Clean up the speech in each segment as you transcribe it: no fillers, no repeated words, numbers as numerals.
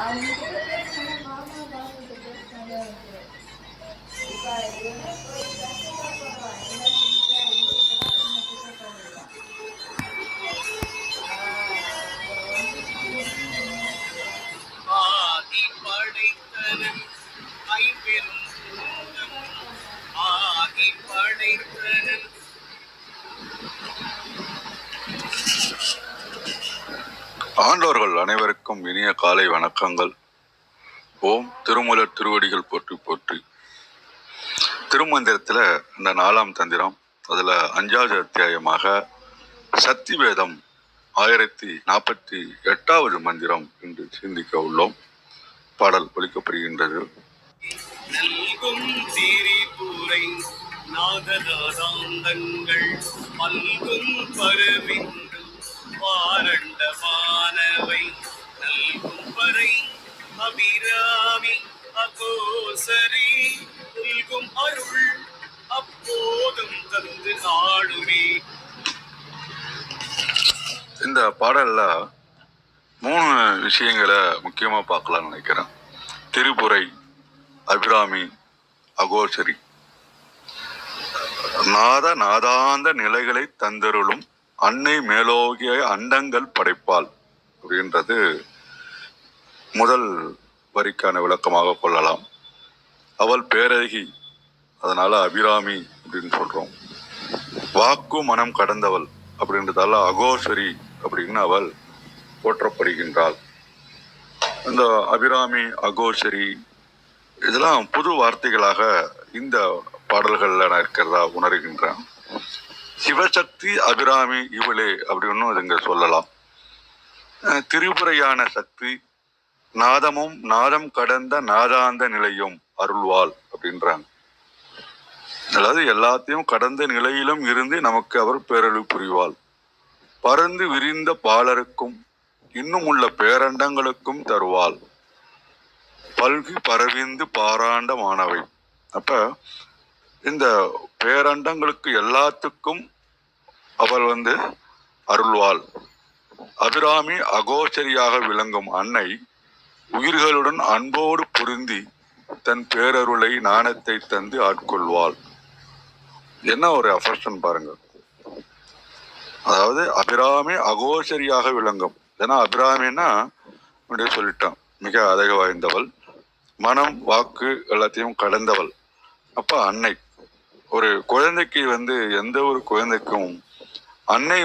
அவங்ககிட்ட பேசினாங்க, மாமா பாக்கிட்ட பேசினாங்க எனக்கு. இப்ப என்ன போய் பேசிட்டா போடுவா, எல்லாம் செஞ்சுட்டா இது இப்பதான் கொஞ்சம் பிக்கப் பண்ணிருக்கான். அப்புறம் வந்து ஆதி படைத்தனன் ஐம்பெரும் ஆதி படைத்தனன். ஆண்டவர்கள் அனைவருக்கும் இனிய காலை வணக்கங்கள். ஓம் திருமூலர் திருவடிகள் போற்றி போற்றி. திருமந்திரத்துல இந்த 4ஆம் தந்திரம், அதுல 5வது அத்தியாயமாக சக்தி வேதம் 1048வது மந்திரம் என்று சிந்திக்க உள்ளோம். பாடல் ஒலிக்கப்படுகின்றது. நல்கும் திரிபுரை நாததாந்தங்கள் மல்கும் பருவிந்து வாரண்ட மானவை நல்கும் பறை அபிராமி அகோசரி உல்கும் அருள் அப்போதும் தந்து நாடுமே. இந்த பாடல்ல 3 விஷயங்களை முக்கியமா பார்க்கலாம்னு நினைக்கிறேன். திரிபுரை, அபிராமி, அகோசரி. நாதாந்த நிலைகளை தந்தருளும் அன்னை மேலோகிய அண்டங்கள் படைப்பாள் அப்படின்றது முதல் வரிக்கான விளக்கமாக கொள்ளலாம். அவள் பேரழகி, அதனால அபிராமி அப்படின்னு சொல்றோம். வாக்கு மனம் கடந்தவள் அப்படின்றதால அகோசரி அப்படின்னு அவள் போற்றப்படுகின்றாள். இந்த அபிராமி, அகோசரி இதெல்லாம் புது வார்த்தைகளாக இந்த பாடல்கள்ல நான் இருக்கிறதா உணர்கின்றேன். சிவசக்தி அபிராமி இவளே அப்படின்னு இங்க சொல்லலாம். திரிபுரையான சக்தி, நாதமும் நாதம் கடந்த நாதாந்த நிலையும் அருள்வாள் அப்படின்றாங்க. அதாவது எல்லாத்தையும் கடந்த நிலையிலும் இருந்து நமக்கு அவர் பேரருள் புரிவாள். பறந்து விரிந்த பாலருக்கும் இன்னும் உள்ள பேரண்டங்களுக்கும் தருவாள். பல்கி பரவிந்து பாராண்ட மாணவை. அப்ப இந்த பேரண்டங்களுக்கு எல்லாத்துக்கும் அவள் அருள்வாள். அபிராமி அகோச்சரியாக விளங்கும் அன்னை உயிர்களுடன் அன்போடு பொருந்தி தன் பேரருளை நாணத்தை தந்து ஆட்கொள்வாள். என்ன ஒரு அஃபர்ஷன் பாருங்க. அதாவது அபிராமி அகோச்சரியாக விளங்கும். ஏன்னா அபிராமின்னா அப்படியே சொல்லிட்டான், மிக அழகு வாய்ந்தவள், மனம் வாக்கு எல்லாத்தையும் கடந்தவள். அப்ப அன்னை ஒரு குழந்தைக்கு எந்த ஒரு குழந்தைக்கும் அன்னை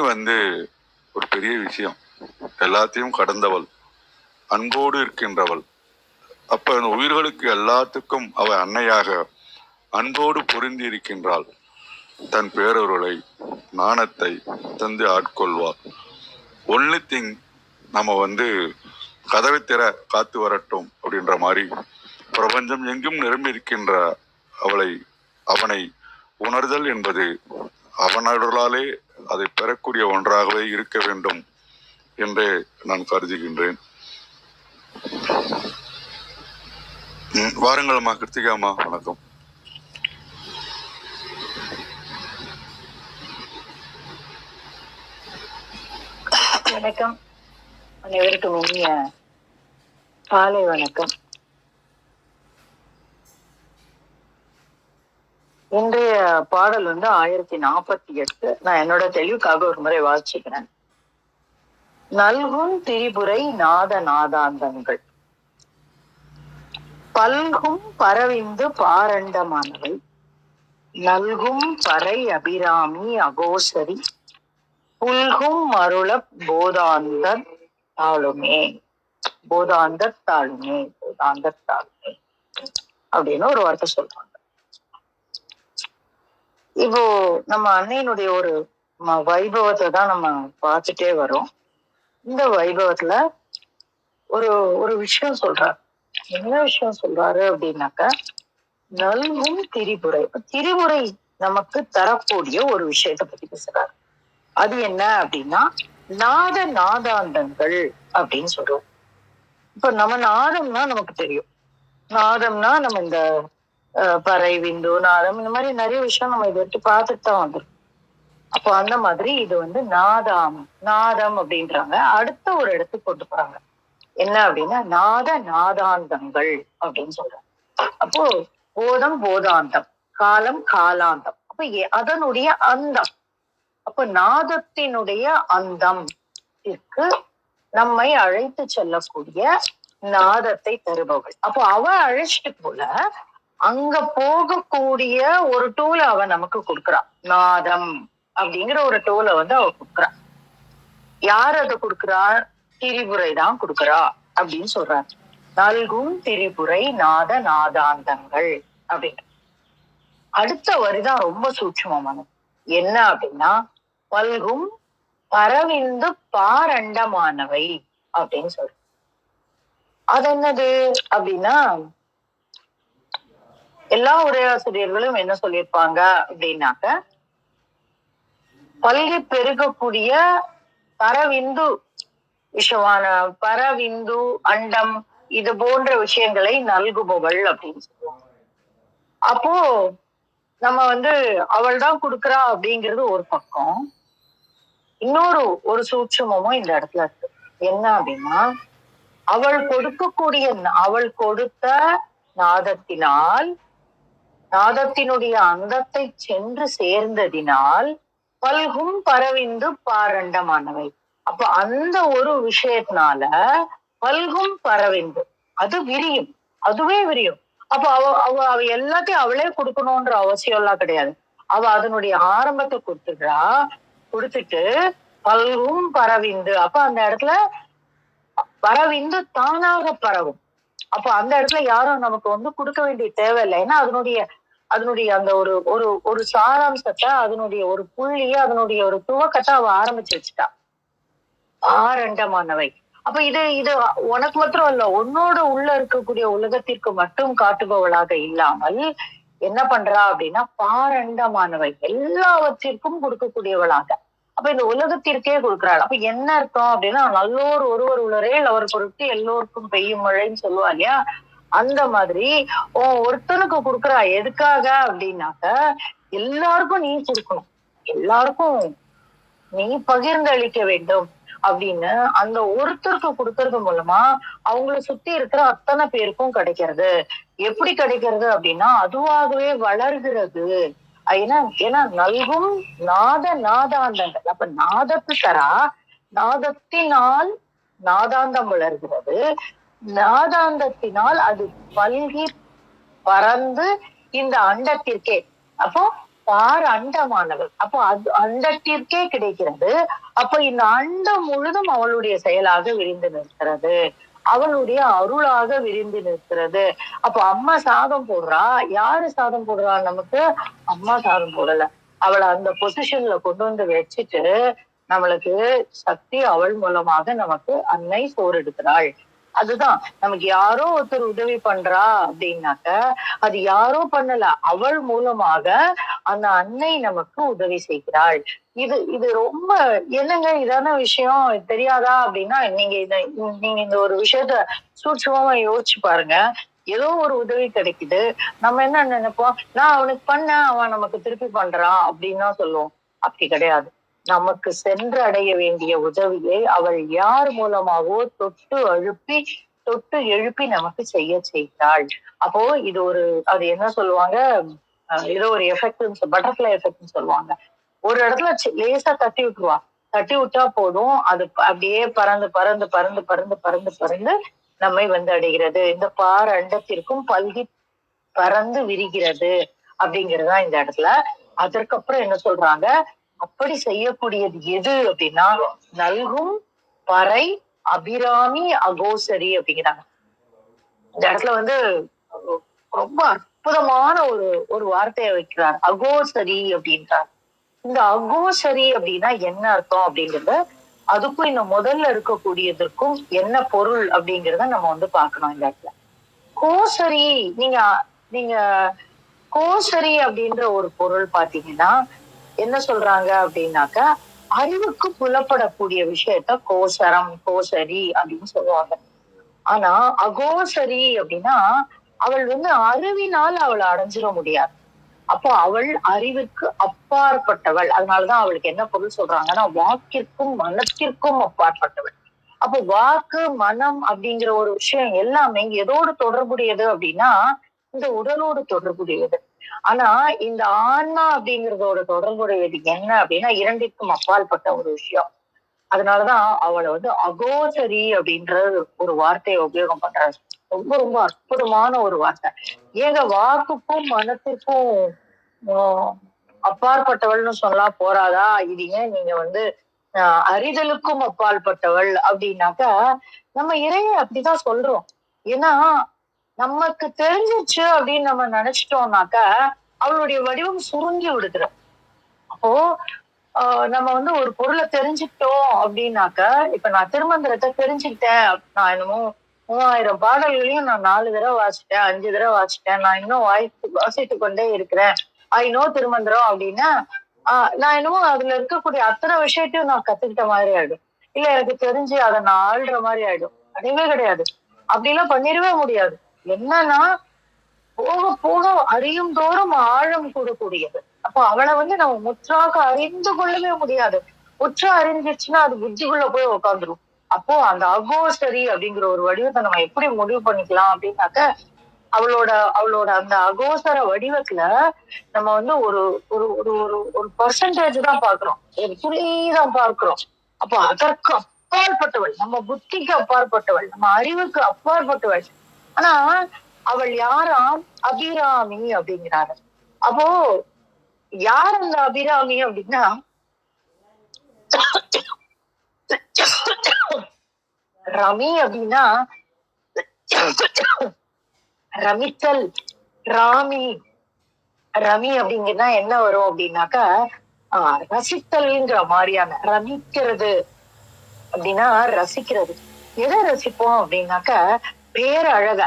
ஒரு பெரிய விஷயம். எல்லாத்தையும் கடந்தவள், அன்போடு இருக்கின்றவள். அப்ப அந்த உயிர்களுக்கு எல்லாத்துக்கும் அவள் அன்னையாக அன்போடு பொருந்தி இருக்கின்றாள். தன் பேரருளை நாணத்தை தந்து ஆட்கொள்வாள். ஒன்லி திங் நம்ம கதவை திற காத்து வரட்டும் அப்படின்ற மாதிரி பிரபஞ்சம் எங்கும் நிரம்பி இருக்கின்ற அவனை உணர்தல் என்பது அவனருளாலே அதை பெறக்கூடிய ஒன்றாகவே இருக்க வேண்டும் என்றே நான் கருதுகின்றேன். வாருங்கள்மா கிருத்திகாமா, வணக்கம். வணக்கம். அனைவருக்கும் இனிய காலை வணக்கம். இன்றைய பாடல் 1048. நான் என்னோட தெளிவுக்காக ஒரு முறை வாசிக்கிறேன். நல்கும் திரிபுரை நாத நாதாந்தங்கள் பல்கும் பரவிந்து பாரண்டமானவை நல்கும் பறை அபிராமி அகோசரி புல்கும் அருள போதாந்தர் தாளுமே போதாந்தர் தாளுமே போதாந்தர் தாளுமே அப்படின்னு ஒரு வார்த்தை சொல்றாங்க. இப்போ நம்ம அன்னையினுடைய ஒரு வைபவத்தை தான் நம்ம பார்த்துட்டே வரோம். இந்த வைபவத்துல ஒரு ஒரு விஷயம் சொல்றாரு. என்ன விஷயம் சொல்றாரு அப்படின்னாக்க, நல்கும் திரிபுரை. திரிபுரை நமக்கு தரக்கூடிய ஒரு விஷயத்தை பத்தி பேசுறாரு. அது என்ன அப்படின்னா, நாத நாதாந்தங்கள் அப்படின்னு சொல்றோம். இப்ப நம்ம நாதம்னா நமக்கு தெரியும். நாதம்னா நம்ம இந்த பறை, விந்து, நாதம், இந்த மாதிரி நிறைய விஷயம் நம்ம இதை வச்சு பார்த்துட்டு தான் வந்துடும். அப்போ அந்த மாதிரி இது நாதம் அப்படின்றாங்க. அடுத்த ஒரு இடத்துக்கு கொண்டு போறாங்க. என்ன அப்படின்னா நாதாந்தங்கள் அப்படின்னு சொல்றாங்க. அப்போ போதம் போதாந்தம், காலம் காலாந்தம். அப்ப அதனுடைய அந்தம். அப்ப நாதத்தினுடைய அந்தம் நம்மை அழைத்து செல்லக்கூடிய நாதத்தை தருபவள். அப்போ அவ அழைச்சிட்டு போல அங்க போகக்கூடிய ஒரு டூலை அவ நமக்கு கொடுக்குறான். நாதம் அப்படிங்கிற ஒரு டூலை அவ கொடுக்குறான். யார் அதை கொடுக்குறா? திரிபுரை தான் கொடுக்குறா அப்படின்னு சொல்றாங்க. நல்கும் திரிபுரை நாத நாதாந்தங்கள் அப்படின்னு. அடுத்த வரிதான் ரொம்ப சூட்சமானது. என்ன அப்படின்னா, பல்கும் பரவிந்து பாரண்டமானவை அப்படின்னு சொல்ற. அது என்னது அப்படின்னா, எல்லா உரையாசிரியர்களும் என்ன சொல்லியிருப்பாங்க அப்படின்னாக்க, பல்கி பெருகக்கூடிய பரவிந்து விஷயமான பரவிந்து அண்டம் இது போன்ற விஷயங்களை நல்குபவள் அப்படின்னு சொல்லுவாங்க. அப்போ நம்ம அவள் தான் கொடுக்குறா அப்படிங்கிறது ஒரு பக்கம். இன்னொரு ஒரு சூட்சமும் இந்த இடத்துல இருக்கு. என்ன அப்படின்னா, அவள் கொடுத்த நாதத்தினால், நாதத்தினுடைய அந்தத்தை சென்று சேர்ந்ததினால் பல்கும் பரவிந்து பாரண்டமானவை. அப்ப அந்த ஒரு விஷயத்தினால பல்கும் பரவிந்து அது விரியும், அதுவே விரியும். அப்ப அவ எல்லாத்தையும் அவளே கொடுக்கணும்ன்ற அவசியம் எல்லாம் கிடையாது. அவ அதனுடைய ஆரம்பத்தை கொடுத்துட்டு பல்கும் பரவிந்து, அப்ப அந்த இடத்துல பரவிந்து தானாக பரவும். அப்ப அந்த இடத்துல யாரும் நமக்கு கொடுக்க வேண்டிய தேவையில்லை. ஏன்னா அதனுடைய அந்த ஒரு சாராம்சத்தை, அதனுடைய ஒரு புள்ளிய, அதனுடைய ஒரு துவக்கத்தை அவ ஆரம்பிச்சு வச்சுட்டா. ஆரண்டமானவை. அப்ப இது உனக்கு மாத்திரம் இல்ல, உன்னோட உள்ள இருக்கக்கூடிய உலகத்திற்கு மட்டும் காட்டுபவளாக இல்லாமல் என்ன பண்றா அப்படின்னா, பாரண்டமானவை எல்லாவற்றிற்கும் கொடுக்கக்கூடியவளாக. அப்ப இந்த உலகத்திற்கே கொடுக்குறாள். அப்ப என்ன அர்த்தம் அப்படின்னா, நல்லோர் ஒருவர் உளரேல் அவர் பொருட்டு எல்லோருக்கும் பெய்யும் மழைன்னு சொல்லுவா இல்லையா? அந்த மாதிரி ஒருத்தனுக்கு கொடுக்குறா. எதுக்காக அப்படின்னாக்க, எல்லாருக்கும் நீ கொடுக்கணும், எல்லாருக்கும் நீ பகிர்ந்து அளிக்க வேண்டும் அப்படின்னு அந்த ஒருத்தருக்கு கொடுக்கறது மூலமா அவங்கள சுத்தி இருக்கிற அத்தனை பேருக்கும் கிடைக்கிறது. எப்படி கிடைக்கிறது அப்படின்னா, அதுவாகவே வளர்கிறது. ஏன்னா நல்கும் நாதாந்தங்கள். அப்ப நாதத்து தரா, நாதத்தினால் நாதாந்தம் வளர்கிறது, நாதாந்தத்தினால் அது பல்கி பறந்து இந்த அண்டத்திற்கே, அப்போ பார் அண்டமானவள், அப்போ அது அண்டத்திற்கே கிடைக்கிறது. அப்ப இந்த அண்டம் முழுதும் அவளுடைய செயலாக விரிந்து நிற்கிறது, அவளுடைய அருளாக விரிந்து நிற்கிறது. அப்ப அம்மா சாதம் போடுறா. யாரு சாதம் போடுறா? நமக்கு அம்மா சாதம் போடல. அவளை அந்த பொசிஷன்ல கொண்டு வச்சுட்டு நம்மளுக்கு சக்தி அவள் மூலமாக நமக்கு அன்னை சோறு எடுக்கிறாள். அதுதான் நமக்கு யாரோ ஒருத்தர் உதவி பண்றா அப்படின்னாக்க, அது யாரோ பண்ணல, அவள் மூலமாக அந்த அன்னை நமக்கு உதவி செய்கிறாள். இது ரொம்ப என்னங்க இதான விஷயம் தெரியாதா அப்படின்னா, நீங்க இந்த ஒரு விஷயத்த சூட்சமா யோசிச்சு பாருங்க. ஏதோ ஒரு உதவி கிடைக்குது, நம்ம என்ன நினைப்போம், நான் அவனுக்கு பண்ணேன், அவன் நமக்கு திருப்பி பண்றான் அப்படின்னு தான் சொல்லுவோம். அப்படி கிடையாது. நமக்கு சென்று அடைய வேண்டிய உதவியை அவள் யார் மூலமாவோ தொட்டு எழுப்பி நமக்கு செய்கிறாள். அப்போ இது அது என்ன சொல்லுவாங்க, ஏதோ ஒரு எஃபெக்ட், பட்டர்ஃபிளை எஃபெக்ட்னு சொல்லுவாங்க. ஒரு இடத்துல லேசா தட்டி விட்டுருவா, தட்டி விட்டா போதும், அது அப்படியே பறந்து பறந்து பறந்து பறந்து பறந்து பறந்து நம்மை அடைகிறது. இந்த பார் அண்டத்திற்கும் பல்கி பறந்து விரிகிறது அப்படிங்கிறதுதான் இந்த இடத்துல. அதற்கப்புறம் என்ன சொல்றாங்க, அப்படி செய்யக்கூடியது எது அப்படின்னா, நல்கும் பறை அபிராமி அகோசரி அப்படிங்கிறாங்க. இந்த இடத்துல ரொம்ப அற்புதமான ஒரு வார்த்தையை வைக்கிறார், அகோசரி அப்படின்றார். இந்த அகோசரி அப்படின்னா என்ன அர்த்தம் அப்படிங்கறத, அதுக்கும் இந்த முதல்ல இருக்கக்கூடியதற்கும் என்ன பொருள் அப்படிங்கிறத நம்ம பார்க்கணும் இந்த இடத்துல. கோசரி, நீங்க கோசரி அப்படின்ற ஒரு பொருள் பாத்தீங்கன்னா என்ன சொல்றாங்க அப்படின்னாக்க, அறிவுக்கு புலப்படக்கூடிய விஷயத்த கோசரம் கோசரி அப்படின்னு சொல்லுவாங்க. ஆனா அகோசரி அப்படின்னா, அவள் அறிவினால் அவளை அடைஞ்சிட முடியாது. அப்போ அவள் அறிவுக்கு அப்பாற்பட்டவள். அதனாலதான் அவளுக்கு என்ன பொருள் சொல்றாங்கன்னா, வாக்கிற்கும் மனத்திற்கும் அப்பாற்பட்டவள். அப்போ வாக்கு மனம் அப்படிங்கிற ஒரு விஷயம் எல்லாமே எதோடு தொடர்புடையது அப்படின்னா இந்த உடலோடு தொடர்புடையது. ஆனா இந்த ஆன்மா அப்படிங்கிறதோட தொடர்புடையது என்ன அப்படின்னா இரண்டிற்கும் அப்பாற்பட்ட ஒரு விஷயம். அதனாலதான் அவளை அகோசரி அப்படின்ற ஒரு வார்த்தையை உபயோகம் பண்றாரு. ரொம்ப ரொம்ப அற்புதமான ஒரு வார்த்தை. ஏங்க வாக்குக்கும் மனத்திற்கும் ஆஹ் அப்பாற்பட்டவள்னு சொல்லா போறாதா? இது ஏன் நீங்க அறிதலுக்கும் அப்பாற்பட்டவள் அப்படின்னாக்கா நம்ம இறைய அப்படிதான் சொல்றோம். ஏன்னா நமக்கு தெரிஞ்சிச்சு அப்படின்னு நம்ம நினைச்சிட்டோம்னாக்கா அவளுடைய வடிவம் சுருங்கி விடுதுற. அப்போ நம்ம ஒரு பொருளை தெரிஞ்சுக்கிட்டோம் அப்படின்னாக்கா, இப்ப நான் திருமந்திரத்தை தெரிஞ்சுக்கிட்டேன். நான் என்னமோ 3000 பாடல்களையும் நான் 4 தடவை வாசிட்டேன், 5 தடவை வாசிட்டேன், நான் இன்னும் வாசித்து கொண்டே இருக்கிறேன், ஐ நோ திருமந்திரம் அப்படின்னா நான் என்னமோ அதுல இருக்கக்கூடிய அத்தனை விஷயத்தையும் நான் கத்துக்கிட்ட மாதிரி ஆயிடும். இல்ல எனக்கு தெரிஞ்சு அதை நான் ஆள்ற மாதிரி ஆயிடும். கிடையவே கிடையாது. அப்படிலாம் பண்ணிடவே முடியாது. என்னன்னா போக போக அறியும் தோறும் ஆழம் கூடக்கூடியது. அப்போ அவளை நம்ம முற்றாக அறிந்து கொள்ளவே முடியாது. முற்றா அறிஞ்சிருச்சுன்னா அது புத்திக்குள்ள போய் உட்காந்துரும். அப்போ அந்த அகோசரி அப்படிங்கிற ஒரு வடிவத்தை நம்ம எப்படி முடிவு பண்ணிக்கலாம் அப்படின்னாக்க அவளோட அவளோட அந்த அகோசர வடிவத்துல நம்ம ஒரு ஒரு ஒரு ஒரு ஒரு பர்சன்டேஜ் தான் பாக்குறோம், ஒரு புரிதான் பார்க்கிறோம். அப்போ அதற்கு அப்பாற்பட்டவள், நம்ம புத்திக்கு அப்பாற்பட்டவள், நம்ம அறிவுக்கு அப்பாற்பட்டவள். ஆனா அவள் யாராம்? அபிராமி அப்படிங்கிறாரு. அப்போ யார் அந்த அபிராமி அப்படின்னா ரமி அப்படின்னா ரமித்தல், ராமி. ரமி அப்படிங்கன்னா என்ன வரும் அப்படின்னாக்கா ரசித்தல்ங்கிற மாதிரியான, ரமிக்கிறது அப்படின்னா ரசிக்கிறது. எதை ரசிப்போம் அப்படின்னாக்கா பேரழக,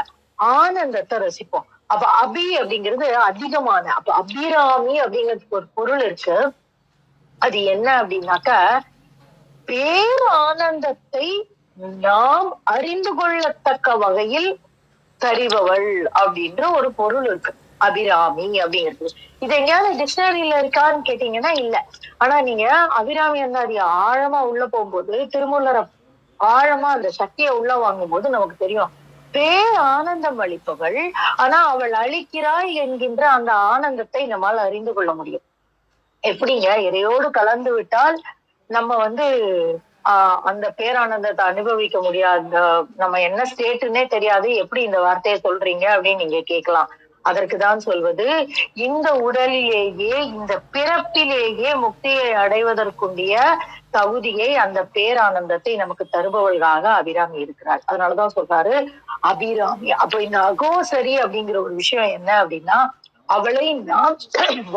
ஆனந்தத்தை ரசிப்போம். அப்ப அபி அப்படிங்கிறது அதிகமான, அப்ப அபிராமி அப்படிங்கிறதுக்கு ஒரு பொருள் இருக்கு. அது என்ன அப்படின்னாக்கா பேரானந்தத்தை நாம் அறிந்து கொள்ளத்தக்க வகையில் தருபவள் அப்படின்ற ஒரு பொருள் இருக்கு அபிராமி அப்படிங்கிறது. இது எங்கேயாவது டிக்ஷனரியில இருக்கான்னு கேட்டீங்கன்னா இல்ல. ஆனா நீங்க அபிராமி அது ஆழமா உள்ள போகும்போது, திருமூலரை ஆழமா அந்த சக்தியை உள்ள வாங்கும் போது நமக்கு தெரியும், பேரானந்தம் அளிப்பவள். ஆனா அவள் அளிக்கிறாள் என்கின்ற அந்த ஆனந்தத்தை நம்மால் அறிந்து கொள்ள முடியும். எப்படிங்க? இறையோடு கலந்து விட்டால் நம்ம அந்த பேரானந்தத்தை அனுபவிக்க முடியாது. நம்ம என்ன ஸ்டேட்டுன்னே தெரியாது. எப்படி இந்த வார்த்தையை சொல்றீங்க அப்படின்னு நீங்க கேட்கலாம். அதற்குதான் சொல்வது, இந்த உடலிலேயே இந்த பிறப்பிலேயே முக்தியை அடைவதற்குண்டிய தகுதியை, அந்த பேரானந்தத்தை நமக்கு தருபவர்களாக அபிராமி இருக்கிறார். அதனாலதான் சொல்றாரு அபிராமி. அப்ப இந்த அகோசரி அப்படிங்கிற ஒரு விஷயம் என்ன அப்படின்னா, அவளை நாம்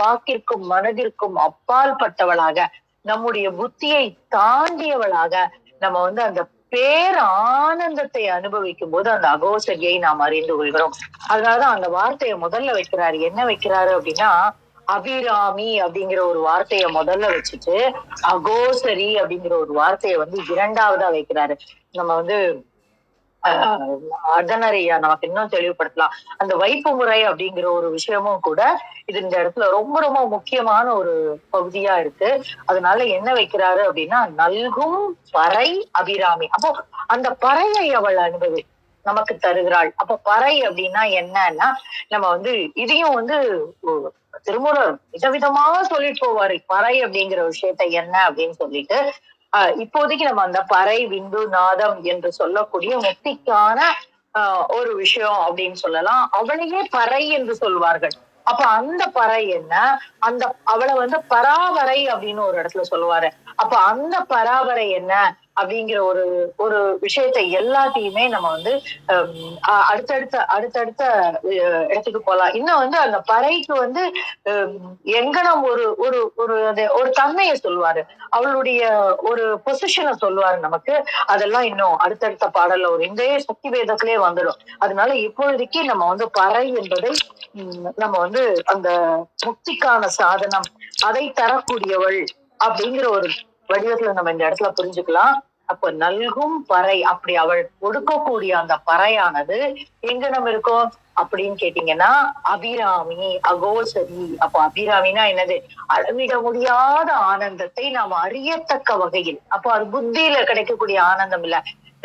வாக்கிற்கும் மனதிற்கும் அப்பால் பட்டவளாக, நம்முடைய புத்தியை தாண்டியவளாக நம்ம அந்த பேர் ஆனந்தத்தை அனுபவிக்கும் போது அந்த அகோசரியை நாம் அறிந்து கொள்கிறோம். அதனாலதான் அந்த வார்த்தையை முதல்ல வைக்கிறாரு. என்ன வைக்கிறாரு அப்படின்னா அபிராமி அப்படிங்கிற ஒரு வார்த்தையை முதல்ல வச்சுட்டு அகோசரி அப்படிங்கிற ஒரு வார்த்தையை இரண்டாவதா வைக்கிறாரு. நம்ம அர்த்தநாரியா நமக்கு இன்னும் தெளிவுபடுத்தலாம். அந்த வைப்பு முறை அப்படிங்கிற ஒரு விஷயமும் கூட இது இந்த இடத்துல ரொம்ப ரொம்ப முக்கியமான ஒரு பகுதியா இருக்கு. அதனால என்ன வைக்கிறாரு அப்படின்னா நல்கும் பறை அபிராமி. அப்போ அந்த பறையை அவள் அனுபவி நமக்கு தருகிறாள். அப்ப பறை அப்படின்னா என்னன்னா, நம்ம இதையும் திருமூலர் விதவிதமா சொல்லிட்டு போவாரு பறை அப்படிங்கிற விஷயத்த என்ன அப்படின்னு சொல்லிட்டு. இப்போதைக்கு நம்ம அந்த பறை, விந்து, நாதம் என்று சொல்லக்கூடிய முக்திக்கான ஒரு விஷயம் அப்படின்னு சொல்லலாம். அவளையே பறை என்று சொல்வார்கள். அப்ப அந்த பறை என்ன, அந்த அவளை பராபரை அப்படின்னு ஒரு இடத்துல சொல்லுவாரு. அப்ப அந்த பராபரை என்ன அப்படிங்கிற ஒரு ஒரு விஷயத்தை எல்லாத்தையுமே நம்ம அடுத்தடுத்த இடத்துக்கு போலாம். இன்னும் அந்த பறைக்கு எங்கனம் ஒரு ஒரு ஒரு ஒரு தன்மையை சொல்லுவாரு, அவளுடைய ஒரு பொசிஷனை சொல்லுவாரு நமக்கு. அதெல்லாம் இன்னும் அடுத்தடுத்த பாடல்ல ஒரு இந்த சக்தி வேதத்திலே வந்துடும். அதனால இப்பொழுதைக்கு நம்ம பறை என்பதை நம்ம அந்த முக்திக்கான சாதனம், அதை தரக்கூடியவள் அப்படிங்கிற ஒரு வடிவத்துல நம்ம இந்த இடத்துல புரிஞ்சுக்கலாம். அப்ப நல்கும் பறை, அப்படி அவள் கொடுக்கக்கூடிய அந்த பறையானது எங்க நம்ம இருக்கோம் அப்படின்னு கேட்டீங்கன்னா அபிராமி, அகோசரி. அப்ப அபிராமினா என்னது? அளவிட முடியாத ஆனந்தத்தை நாம் அறியத்தக்க வகையில். அப்போ அது புத்தியில கிடைக்கக்கூடிய ஆனந்தம் இல்ல,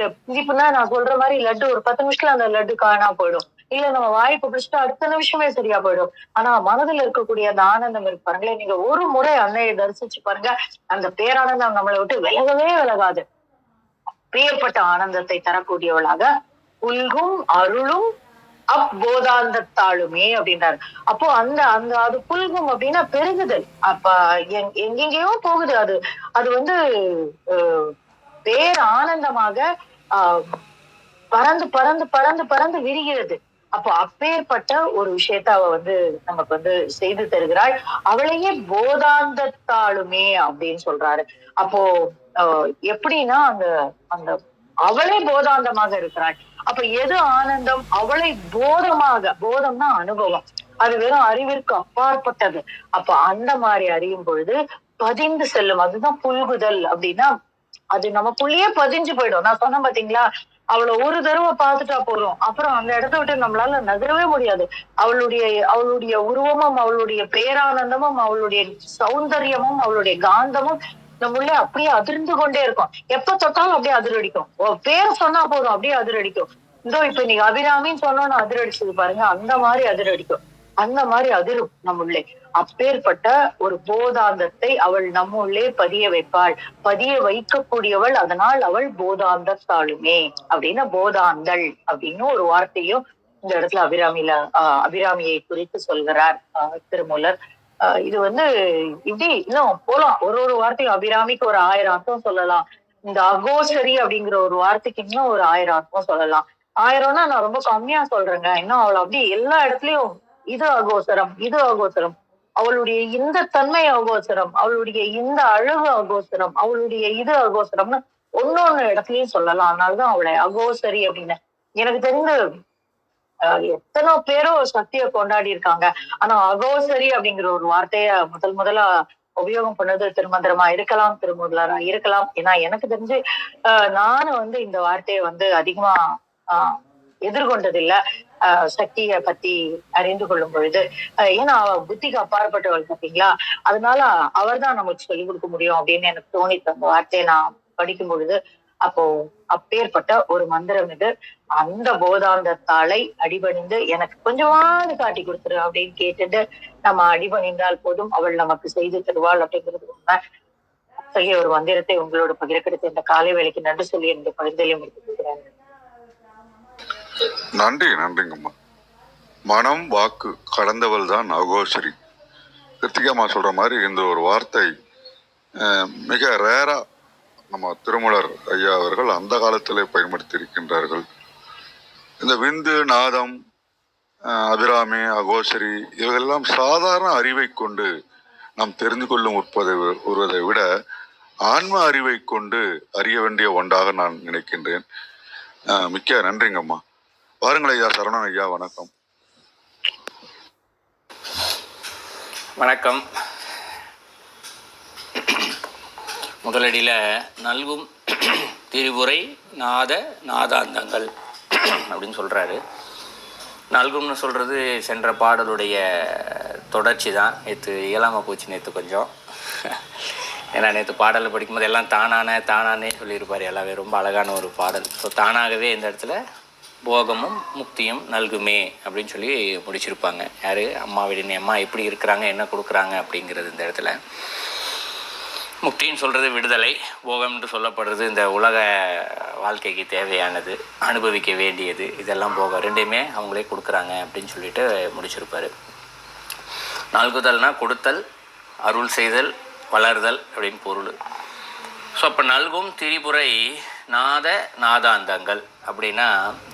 இப்படின்னா நான் சொல்ற மாதிரி லட்டு ஒரு 10 நிமிஷத்துல அந்த லட்டு காணா போயிடும். இல்ல நம்ம வாய் கொப்பளிச்சுட்டு அடுத்த நிமிஷமே சரியா போயிடும். ஆனா மனதில் இருக்கக்கூடிய அந்த ஆனந்தம் இருக்கு பாருங்களேன், நீங்க ஒரு முறை அன்னையை தரிசிச்சு பாருங்க, அந்த பேரானந்தம் நம்மளை விட்டு விலகவே விலகாது. பேர்பட்ட ஆனந்தத்தை தரக்கூடியவளாக உல்கும் அருளும் அப்போதாந்தத்தாளுமே அப்படின்றாரு. அப்போ அந்த அந்த அது புல்கும் அப்படின்னா பெருகுதல். அப்ப எங்கெங்கேயோ போகுது அது. அது வந்து பேர் ஆனந்தமாக ஆஹ் பறந்து பறந்து பறந்து பறந்து விரிகிறது. அப்போ அப்பேற்பட்ட ஒரு விஷயத்த அவ வந்து நமக்கு வந்து செய்து தருகிறாள். அவளையே போதாந்தத்தாளுமே அப்படின்னு சொல்றாரு. அப்போ எப்படின்னா அந்த அந்த அவளே போதாந்தமாக இருக்கிறாள். அப்ப எது ஆனந்தம்? அவளை போதம்னா அனுபவம், அது வெறும் அறிவிற்கு அப்பாற்பட்டது. அப்ப அந்த மாதிரி அறியும் பொழுது பதிந்து செல்லும். அதுதான் புல்குதல் அப்படின்னா அது நமக்குள்ளேயே பதிஞ்சு போயிடும். நான் சொன்னேன் பாத்தீங்களா, அவளை ஒரு தடவை பார்த்துட்டா போதும், அப்புறம் அந்த இடத்த விட்டு நம்மளால நகரவே முடியாது. அவளுடைய உருவமும் அவளுடைய பேரானந்தமும் அவளுடைய சௌந்தரியமும் அவளுடைய காந்தமும் நம்மளே அப்படியே அதிர்ந்து கொண்டே இருக்கும். எப்ப தொட்டாலும் அப்படியே அதிரடிக்கும். பேரை சொன்னா போதும் அப்படியே அதிரடிக்கும். இப்ப நீங்க அபிராமின்னு சொன்னோன்னு அதிரடிச்சது பாருங்க, அந்த மாதிரி அதிரடிக்கும். அந்த மாதிரி அதிரும் நம்முள்ளே. அப்பேற்பட்ட ஒரு போதாந்தத்தை அவள் நம்முள்ளே பதிய வைப்பாள். பதிய வைக்கக்கூடியவள், அதனால் அவள் போதாந்தத்தாளுமே அப்படின்னு போதாந்தள் அப்படின்னு ஒரு வார்த்தையும் இந்த இடத்துல அபிராமியை குறித்து சொல்கிறார் திருமூலர். இது வந்து இப்படி இன்னும் போலாம். ஒரு வார்த்தையும் அபிராமிக்கு ஒரு 1000 அர்த்தம் சொல்லலாம். இந்த அகோசரி அப்படிங்கிற ஒரு வார்த்தைக்கு இன்னும் ஒரு 1000 அர்த்தம் சொல்லலாம். 1000னா நான் ரொம்ப கம்மியா சொல்றேங்க. இன்னும் அவள் அப்படி எல்லா இடத்துலயும் இது அகோசரம், அவளுடைய இந்த தன்மை அகோசரம், அவளுடைய இந்த அழகு அகோசரம், அவளுடைய இது அகோசரம்னு ஒன்னொன்னு இடத்துலயும் சொல்லலாம். அதனாலதான் அவளை அகோசரி அப்படின்னு. எனக்கு தெரிந்து எத்தனை பேரோ சக்தியை கொண்டாடி இருக்காங்க. ஆனா அகோசரி அப்படிங்கிற ஒரு வார்த்தைய முதலா உபயோகம் பண்ணது திருமந்திரமா இருக்கலாம், திருமூலரா இருக்கலாம். ஏன்னா எனக்கு தெரிஞ்சு நானும் வந்து இந்த வார்த்தையை வந்து அதிகமா எதிர்கொண்டதில்லை. சக்திய பத்தி அறிந்து கொள்ளும் பொழுது. ஏன்னா அவ புத்திக்கு அப்பாற்பட்டவள் பார்த்தீங்களா, அதனால அவர் தான் நமக்கு சொல்லிக் கொடுக்க முடியும் அப்படின்னு எனக்கு தோணித்து அந்த வார்த்தையை நான் படிக்கும் பொழுது. அப்போ அப்பேற்பட்ட ஒரு மந்திரம் இது. அந்த போதாந்தத்தாளை அடிபணிந்து எனக்கு கொஞ்சமாவது காட்டி கொடுத்துரு அப்படின்னு கேட்டுட்டு நம்ம அடிபணிந்தால் போதும், அவள் நமக்கு செய்து தருவாள் அப்படிங்கிறது உண்மை. அத்தகைய ஒரு மந்திரத்தை உங்களோட பகிர்க்கெடுத்து இந்த காலை வேலைக்கு நன்றி சொல்லி என்னுடைய பகிர்ந்தலையும் எடுத்துக்கிறேன். நன்றிங்கம்மா. மனம் வாக்கு கடந்தவள் தான் அகோசரி. கிருத்திகாமா சொல்ற மாதிரி இந்த ஒரு வார்த்தை மிக ரேரா நம்ம திருமூலர் ஐயா அவர்கள் அந்த காலத்திலே பயன்படுத்தி இருக்கின்றார்கள். இந்த விந்து, நாதம், அபிராமி, அகோசரி இவையெல்லாம் சாதாரண அறிவை கொண்டு நாம் தெரிந்து கொள்ளும் வருவதை விட ஆன்ம அறிவை கொண்டு அறிய வேண்டிய ஒன்றாக நான் நினைக்கின்றேன். மிக்க நன்றிங்கம்மா. வாருங்கள் ஐயா. சரவணன் ஐயா, வணக்கம். வணக்கம். முதலடியில் நல்கும் திரிபுரை நாதாந்தங்கள் அப்படின்னு சொல்கிறாரு. நல்கும்னு சொல்கிறது சென்ற பாடலுடைய தொடர்ச்சி தான். நேற்று இயலாமல் போச்சு நேற்று கொஞ்சம். ஏன்னா நேற்று பாடலை படிக்கும்போது எல்லாம் தானானே சொல்லியிருப்பார் எல்லாமே. ரொம்ப அழகான ஒரு பாடல். ஸோ தானாகவே இந்த இடத்துல போகமும் முக்தியும் நல்குமே அப்படின்னு சொல்லி முடிச்சிருப்பாங்க. யார்? அம்மாவிடன் அம்மா எப்படி இருக்கிறாங்க, என்ன கொடுக்குறாங்க அப்படிங்கிறது. இந்த இடத்துல முக்தின்னு சொல்கிறது விடுதலை, போகம்னு சொல்லப்படுறது இந்த உலக வாழ்க்கைக்கு தேவையானது, அனுபவிக்க வேண்டியது, இதெல்லாம் போக ரெண்டையுமே அவங்களே கொடுக்குறாங்க அப்படின்னு சொல்லிட்டு முடிச்சிருப்பார். நல்குதல்னா கொடுத்தல், அருள் செய்தல், வளர்தல் அப்படின்னு பொருள். ஸோ அப்போ நல்கும் திரிபுரை நாதாந்தங்கள் அப்படின்னா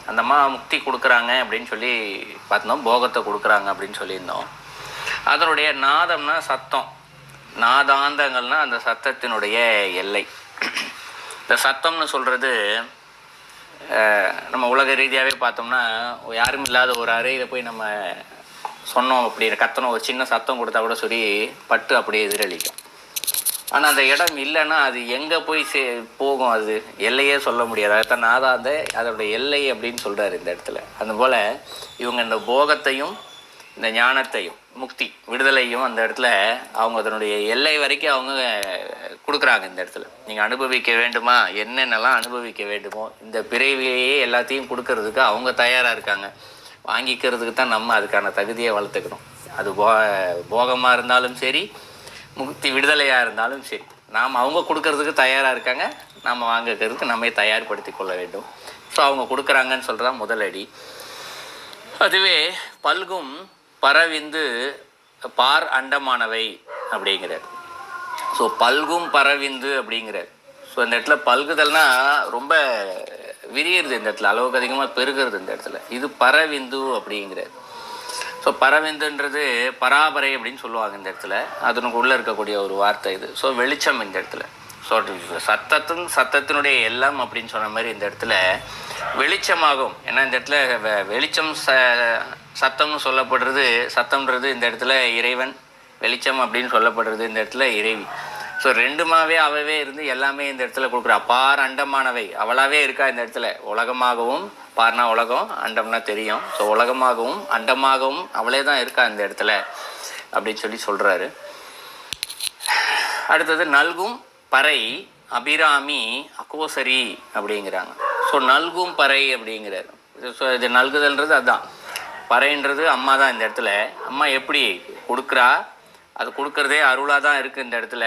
அந்தம்மா முக்தி கொடுக்குறாங்க அப்படின்னு சொல்லி பார்த்தோம், போகத்தை கொடுக்குறாங்க அப்படின்னு சொல்லியிருந்தோம். அதனுடைய நாதம்னா சத்தம், நாதாந்தங்கள்னா அந்த சத்தத்தினுடைய எல்லை. இந்த சத்தம்னு சொல்கிறது நம்ம உலக ரீதியாகவே பார்த்தோம்னா யாரும் இல்லாத ஒரு அறையில் போய் நம்ம சொன்னோம் அப்படின்னு கத்தணும், ஒரு சின்ன சத்தம் கொடுத்தா கூட சரி பட்டு அப்படியே எதிரொலிக்கும். ஆனால் அந்த இடம் இல்லைன்னா அது எங்கே போய் போகும், அது எல்லையே சொல்ல முடியாது. அதைத்தான் நாதாந்த அதோடைய எல்லை அப்படின்னு சொல்கிறார் இந்த இடத்துல. அதுபோல் இவங்க இந்த போகத்தையும் இந்த ஞானத்தையும் முக்தி விடுதலையும் அந்த இடத்துல அவங்க அதனுடைய எல்லை வரைக்கும் அவங்க கொடுக்குறாங்க. இந்த இடத்துல நீங்கள் அனுபவிக்க வேண்டுமா, என்னென்னலாம் அனுபவிக்க வேண்டுமோ இந்த பிறவிலேயே எல்லாத்தையும் கொடுக்கறதுக்கு அவங்க தயாராக இருக்காங்க. வாங்கிக்கிறதுக்கு தான் நம்ம அதுக்கான தகுதியை வளர்த்துக்கணும். அது போகமாக இருந்தாலும் சரி, முக்தி விடுதலையாக இருந்தாலும் சரி, நாம் அவங்க கொடுக்கறதுக்கு தயாராக இருக்காங்க. நாம் வாங்கிக்கிறதுக்கு நம்மை தயார்படுத்தி கொள்ள வேண்டும். ஸோ அவங்க கொடுக்குறாங்கன்னு சொல்கிறதா முதல் அடி. அதுவே பல்கும் பரவிந்து பார் அண்டமானவை அப்படிங்கிறார். ஸோ பல்கும் பரவிந்து அப்படிங்கிறார். ஸோ இந்த இடத்துல பல்குதல்னா ரொம்ப விரியுறது, இந்த இடத்துல அளவுக்கு அதிகமாக பெருகிறது இந்த இடத்துல. இது பரவிந்து அப்படிங்கிறார். ஸோ பரவிந்துன்றது பராபரை அப்படின்னு சொல்லுவாங்க இந்த இடத்துல. அதனுக்கு உள்ளே இருக்கக்கூடிய ஒரு வார்த்தை இது. ஸோ வெளிச்சம் இந்த இடத்துல. ஸோ சத்தத்தினுடைய எல்லாம் அப்படின்னு சொன்ன மாதிரி இந்த இடத்துல வெளிச்சமாகும். ஏன்னா இந்த இடத்துல வெளிச்சம் சத்தம்னு சொல்லப்படுறது, சத்தம்ன்றது இந்த இடத்துல இறைவன், வெளிச்சம் அப்படின்னு சொல்லப்படுறது இந்த இடத்துல இறைவி. ஸோ ரெண்டுமாவே அவவே இருந்து எல்லாமே இந்த இடத்துல கொடுக்குறா. பார் அண்டமானவை அவளாவே இருக்கா இந்த இடத்துல. உலகமாகவும், பார்னா உலகம், அண்டம்னா தெரியும். ஸோ உலகமாகவும் அண்டமாகவும் அவளே தான் இருக்கா இந்த இடத்துல அப்படின்னு சொல்கிறாரு. அடுத்தது நல்கும் பறை அபிராமி அகோசரி அப்படிங்கிறாங்க. ஸோ நல்கும் பறை அப்படிங்கிறாரு. ஸோ இது நல்குதல்ன்றது அதுதான். பறைன்றது அம்மா தான் இந்த இடத்துல. அம்மா எப்படி கொடுக்குறா, அது கொடுக்குறதே அருளாக தான் இருக்குது இந்த இடத்துல.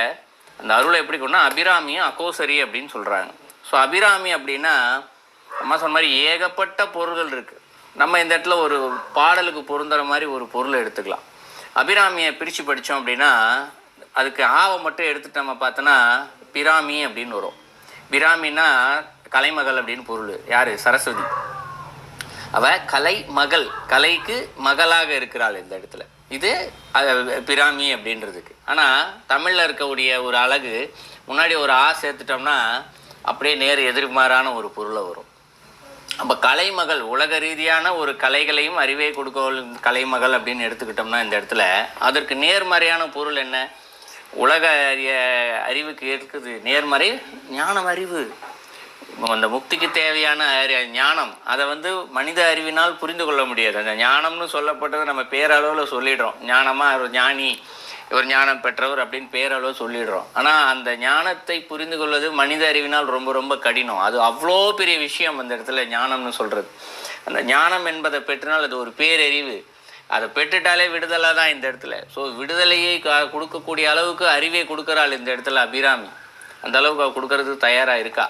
அந்த அருளை எப்படி கொண்டா அபிராமியும் அகோசரி அப்படின்னு சொல்கிறாங்க. ஸோ அபிராமி அப்படின்னா அம்மா சொன்ன மாதிரி ஏகப்பட்ட பொருள்கள் இருக்குது. நம்ம இந்த இடத்துல ஒரு பாடலுக்கு பொருந்துற மாதிரி ஒரு பொருளை எடுத்துக்கலாம். அபிராமியை பிரித்து படித்தோம் அப்படின்னா அதுக்கு ஆவை மட்டும் எடுத்துகிட்டு நம்ம பார்த்தோன்னா பிராமி அப்படின்னு வரும். பிராமின்னா கலைமகள் அப்படின்னு பொருள். யார்? சரஸ்வதி. அவள் கலை மகள், கலைக்கு மகளாக இருக்கிறாள் இந்த இடத்துல. இது பிராமி அப்படின்றதுக்கு. ஆனால் தமிழில் இருக்கக்கூடிய ஒரு அழகு முன்னாடி ஒரு ஆ சேர்த்துட்டோம்னா அப்படியே நேர் எதிர்மாறான ஒரு பொருளை வரும். அப்போ கலைமகள் உலக ரீதியான ஒரு கலைகளையும் அறிவை கொடுக்க கலைமகள் அப்படின்னு எடுத்துக்கிட்டோம்னா இந்த இடத்துல அதற்கு நேர்மறையான பொருள் என்ன? உலக அறிவுக்கு இருக்குது நேர்மறை ஞானம், அறிவு. அந்த முக்திக்கு தேவையான ஞானம் அதை மனித அறிவினால் புரிந்து கொள்ள முடியாது. அந்த ஞானம்னு சொல்லப்பட்டதை நம்ம பேரளவில் சொல்லிடுறோம். ஞானமாக ஒரு ஞானி, ஒரு ஞானம் பெற்றவர் அப்படின்னு பேரளவு சொல்லிடுறோம். ஆனால் அந்த ஞானத்தை புரிந்து கொள்வது மனித அறிவினால் ரொம்ப ரொம்ப கடினம். அது அவ்வளோ பெரிய விஷயம் அந்த இடத்துல ஞானம்னு சொல்கிறது. அந்த ஞானம் என்பதை பெற்றினால் அது ஒரு பேரறிவு. அதை பெற்றுட்டாலே விடுதலை தான் இந்த இடத்துல. ஸோ விடுதலையை கொடுக்கக்கூடிய அளவுக்கு அறிவை கொடுக்குறாள் இந்த இடத்துல அபிராமி. அந்த அளவுக்கு அவள் கொடுக்கறதுக்கு தயாராக இருக்கா.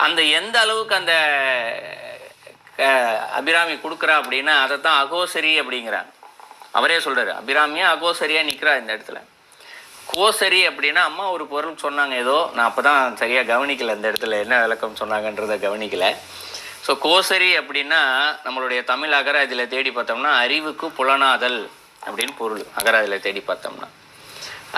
அந்த எந்த அளவுக்கு அந்த அபிராமி கொடுக்குறா அப்படின்னா அதை தான் அகோசரி அப்படிங்கிறாங்க. அவரே சொல்கிறார், அபிராமியா அகோசரியாக நிற்கிறா இந்த இடத்துல. கோசரி அப்படின்னா அம்மா ஒரு பொருள் சொன்னாங்க ஏதோ, நான் அப்போ தான் சரியாக கவனிக்கலை இந்த இடத்துல என்ன விளக்கம் சொன்னாங்கன்றதை கவனிக்கலை. ஸோ கோசரி அப்படின்னா நம்மளுடைய தமிழ் அகர இதில் தேடி பார்த்தோம்னா அறிவுக்கு புலனாதல் அப்படின்னு பொருள். அகர இதில் தேடி பார்த்தோம்னா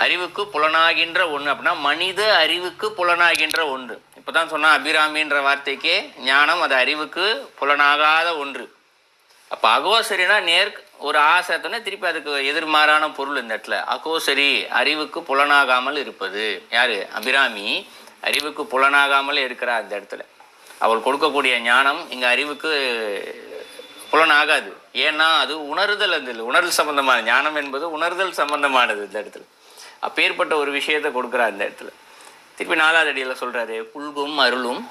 அறிவுக்கு புலனாகின்ற ஒன்று அப்படின்னா மனித அறிவுக்கு புலனாகின்ற ஒன்று. இப்போ தான் சொன்னால் அபிராமின்ற வார்த்தைக்கே ஞானம் அது அறிவுக்கு புலனாகாத ஒன்று. அப்போ அகோசரினா ஒரு ஆசைத்தோன்னே திருப்பி அதுக்கு எதிர்மாறான பொருள் இந்த இடத்துல. அகோசரி அறிவுக்கு புலனாகாமல் இருப்பது. யார்? அபிராமி அறிவுக்கு புலனாகாமல் இருக்கிறா இந்த இடத்துல. அவள் கொடுக்கக்கூடிய ஞானம் இங்கே அறிவுக்கு புலனாகாது. ஏன்னா அது உணர்தல், அந்த உணர்தல் சம்பந்தமான ஞானம் என்பது உணர்தல் சம்பந்தமானது இந்த இடத்துல. அப்பேற்பட்ட ஒரு விஷயத்தை கொடுக்குறா இந்த இடத்துல. திருப்பி 4வது அடியில் சொல்கிறாரு, புல்கும் அருளும்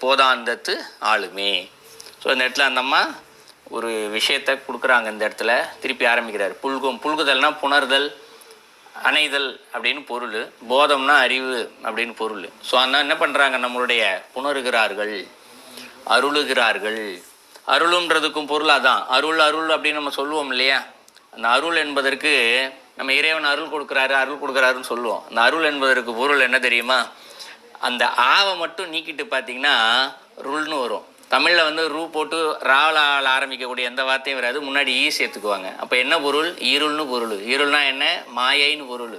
போதாந்தத்து ஆளுமே. ஸோ இந்த இடத்துல அந்த அம்மா ஒரு விஷயத்தை கொடுக்குறாங்க இந்த இடத்துல. திருப்பி ஆரம்பிக்கிறார். புல்குதல்னா புணர்தல், அணைதல் அப்படின்னு பொருள். போதம்னா அறிவு அப்படின்னு பொருள். ஸோ அதனால் என்ன பண்ணுறாங்க, நம்மளுடைய புணருகிறார்கள், அருளுகிறார்கள். அருளுன்றதுக்கும் பொருள் அதான். அருள் அப்படின்னு நம்ம சொல்லுவோம் இல்லையா. அந்த அருள் என்பதற்கு நம்ம இறைவன் அருள் கொடுக்குறாருன்னு சொல்லுவோம். அந்த அருள் என்பதற்கு பொருள் என்ன தெரியுமா? அந்த ஆவை மட்டும் நீக்கிட்டு பார்த்தீங்கன்னா ருள்னு வரும். தமிழில் ரூ போட்டு ராவலால் ஆரம்பிக்கக்கூடிய எந்த வார்த்தையும் வராது. முன்னாடி ஈ சேர்த்துக்குவாங்க. அப்போ என்ன பொருள்? ஈருள்னு பொருள். ஈருள்னா என்ன? மாயைன்னு பொருள்.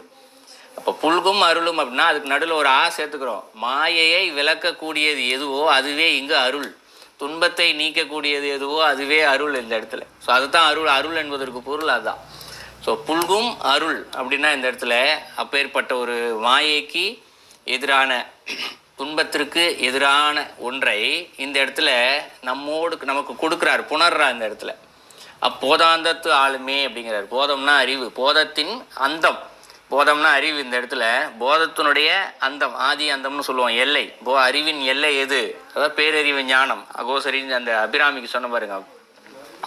அப்போ புல்கும் அருளும் அப்படின்னா அதுக்கு நடுவில் ஒரு ஆ சேர்த்துக்கிறோம். மாயையை விளக்கக்கூடியது எதுவோ அதுவே இங்கு அருள். துன்பத்தை நீக்கக்கூடியது எதுவோ அதுவே அருள் இந்த இடத்துல. ஸோ அதுதான் அருள் என்பதற்கு பொருள் அதுதான். ஸோ புல்கும் அருள் அப்படின்னா இந்த இடத்துல அப்பேற்பட்ட ஒரு மாயைக்கு எதிரான, துன்பத்திற்கு எதிரான ஒன்றை இந்த இடத்துல நமக்கு கொடுக்குறாரு, புணர்றா இந்த இடத்துல. அப்போதாந்தத்து ஆளுமே அப்படிங்கிறார். போதம்னா அறிவு, போதத்தின் அந்தம். போதம்னா அறிவு. இந்த இடத்துல போதத்தினுடைய அந்தம், ஆதி அந்தம்னு சொல்லுவோம், எல்லை. அறிவின் எல்லை எது? அதாவது பேரறிவு ஞானம். அகோசரின்னு அந்த அபிராமிக்கு சொன்ன பாருங்க,